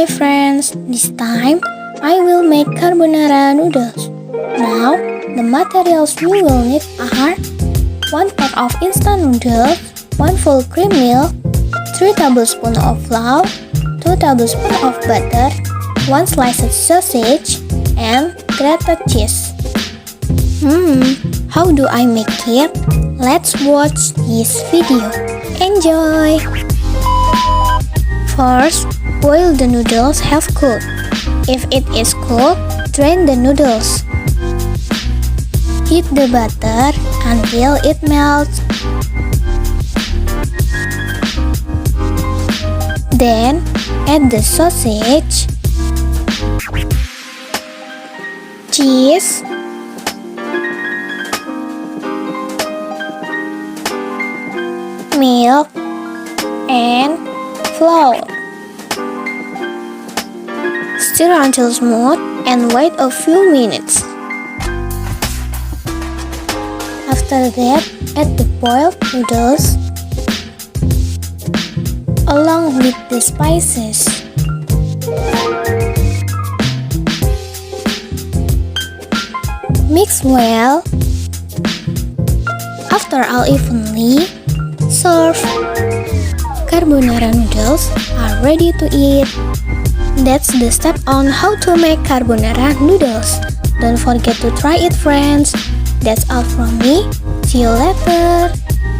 Hi friends, this time I will make carbonara noodles. Now, the materials you will need are 1 cup of instant noodles, 1 full cream milk, 3 tablespoons of flour, 2 tablespoons of butter, 1 sliced sausage, and grated cheese. How do I make it? Let's watch this video. Enjoy! First, boil the noodles half cooked. If it is cooked, drain the noodles. Heat the butter until it melts. Then, add the sausage, cheese, milk, and flour. Stir until smooth and wait a few minutes. After that, add the boiled noodles along with the spices. Mix well. After all evenly, serve. Carbonara noodles are ready to eat. That's the step on how to make carbonara noodles. Don't forget to try it, friends. That's all from me. See you later.